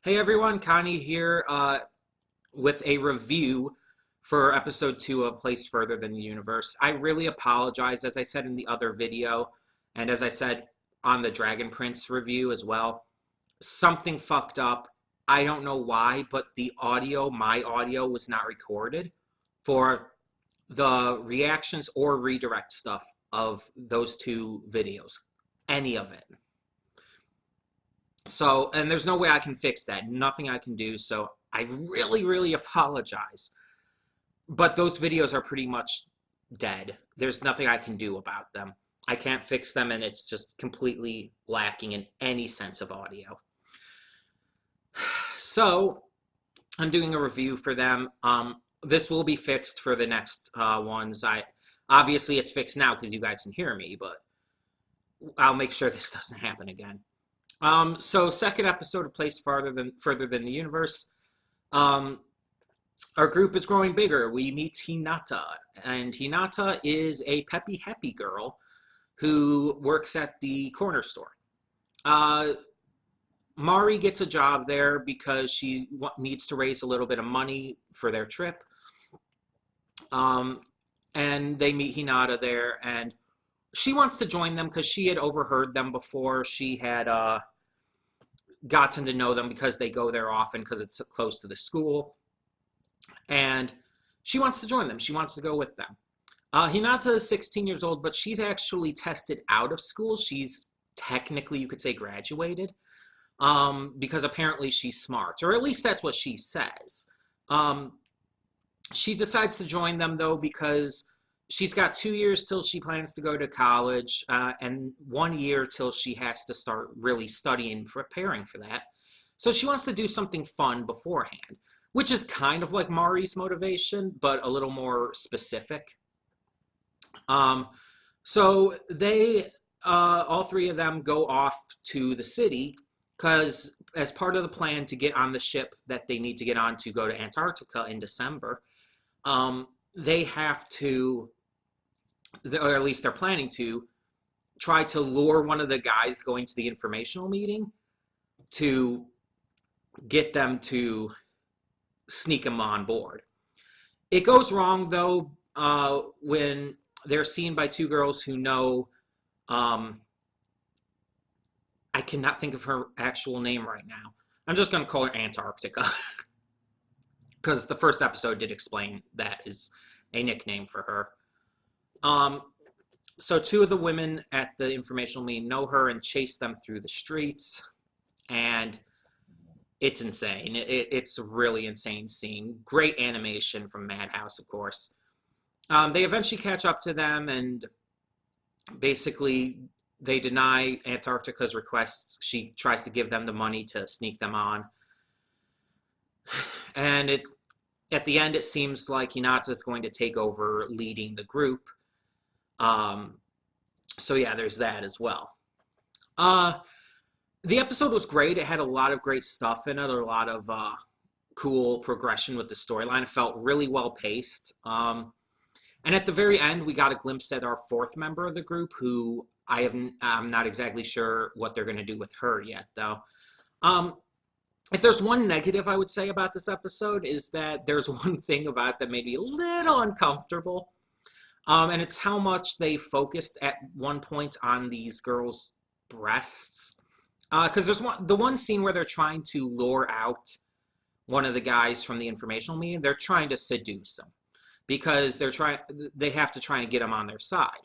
Hey everyone, Connie here with a review for episode 2 of Place Further Than the Universe. I really apologize, as I said in the other video, and as I said on the Dragon Prince review as well. Something fucked up. I don't know why, but the audio, my audio, was not recorded for the reactions or redirect stuff of those two videos. Any of it. So, and there's no way I can fix that. Nothing I can do. So I really, really apologize. But those videos are pretty much dead. There's nothing I can do about them. I can't fix them, and it's just completely lacking in any sense of audio. So I'm doing a review for them. This will be fixed for the next ones. Obviously it's fixed now because you guys can hear me, but I'll make sure this doesn't happen again. So second episode of Place Further Than the Universe. Our group is growing bigger. We meet Hinata, and Hinata is a peppy, happy girl who works at the corner store. Mari gets a job there because she needs to raise a little bit of money for their trip. And they meet Hinata there, and she wants to join them because she had overheard them before. She had gotten to know them because they go there often because it's close to the school. And she wants to join them. She wants to go with them. Hinata is 16 years old, but she's actually tested out of school. She's technically, you could say, graduated because apparently she's smart, or at least that's what she says. She decides to join them, though, because she's got 2 years till she plans to go to college and 1 year till she has to start really studying, preparing for that. So she wants to do something fun beforehand, which is kind of like Mari's motivation, but a little more specific. So they, all three of them go off to the city because as part of the plan to get on the ship that they need to get on to go to Antarctica in December, they have to, or at least they're planning to, try to lure one of the guys going to the informational meeting to get them to sneak them on board. It goes wrong, though, when they're seen by two girls who know, I cannot think of her actual name right now. I'm just going to call her Antarctica because the first episode did explain that is a nickname for her. So two of the women at the informational meeting know her and chase them through the streets, and it's insane. It's a really insane scene. Great animation from Madhouse, of course. They eventually catch up to them, and basically they deny Antarctica's requests. She tries to give them the money to sneak them on. And at the end, it seems like Hinata is going to take over leading the group. So yeah, there's that as well. The episode was great. It had a lot of great stuff in it, a lot of cool progression with the storyline. It felt really well paced. And at the very end, we got a glimpse at our fourth member of the group, who I'm not exactly sure what they're going to do with her yet, though. If there's one negative I would say about this episode, is that there's one thing about it that made me a little uncomfortable. And it's how much they focused at one point on these girls' breasts. Because there's the one scene where they're trying to lure out one of the guys from the informational meeting. They're trying to seduce him because they have to try and get him on their side.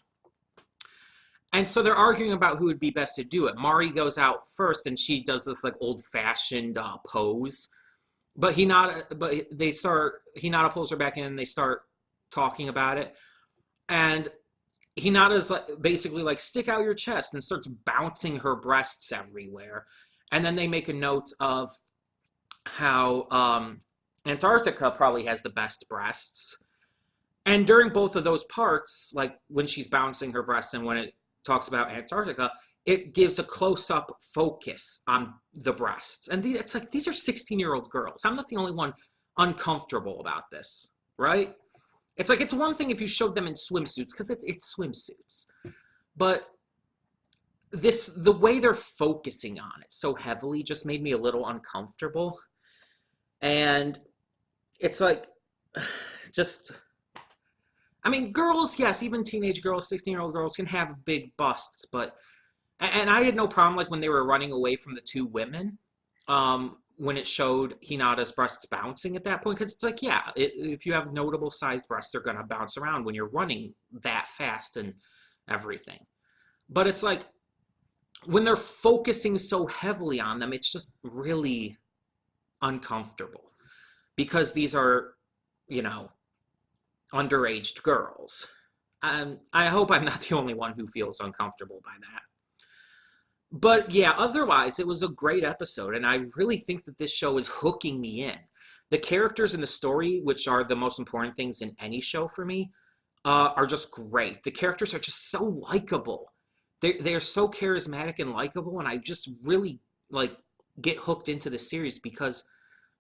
And so they're arguing about who would be best to do it. Mari goes out first, and she does this like old-fashioned pose. But Hinata pulls her back in, and they start talking about it. And Hinata's basically like, stick out your chest, and starts bouncing her breasts everywhere. And then they make a note of how Antarctica probably has the best breasts. And during both of those parts, like when she's bouncing her breasts and when it talks about Antarctica, it gives a close-up focus on the breasts. And it's like, these are 16-year-old girls. I'm not the only one uncomfortable about this, right? It's like, it's one thing if you showed them in swimsuits, because it's swimsuits. But the way they're focusing on it so heavily just made me a little uncomfortable. And it's like, just, I mean, girls, yes, even teenage girls, 16-year-old girls can have big busts, but, and I had no problem like when they were running away from the two women, when it showed Hinata's breasts bouncing at that point, because it's like, yeah, if you have notable sized breasts, they're going to bounce around when you're running that fast and everything. But it's like, when they're focusing so heavily on them, it's just really uncomfortable because these are, you know, underaged girls. I hope I'm not the only one who feels uncomfortable by that. But yeah, otherwise, it was a great episode, and I really think that this show is hooking me in. The characters in the story, which are the most important things in any show for me, are just great. The characters are just so likable. They're so charismatic and likable, and I just really like get hooked into the series because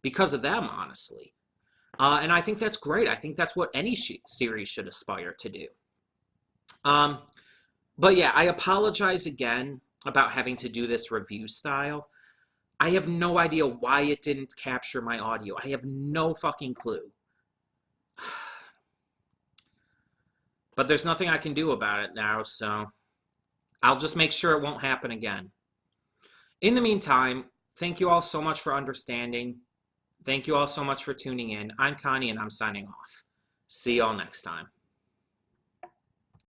of them, honestly. And I think that's great. I think that's what any series should aspire to do. Um, but yeah, I apologize again about having to do this review style. I have no idea why it didn't capture my audio. I have no fucking clue. But there's nothing I can do about it now, so I'll just make sure it won't happen again. In the meantime, thank you all so much for understanding. Thank you all so much for tuning in. I'm Connie, and I'm signing off. See y'all next time.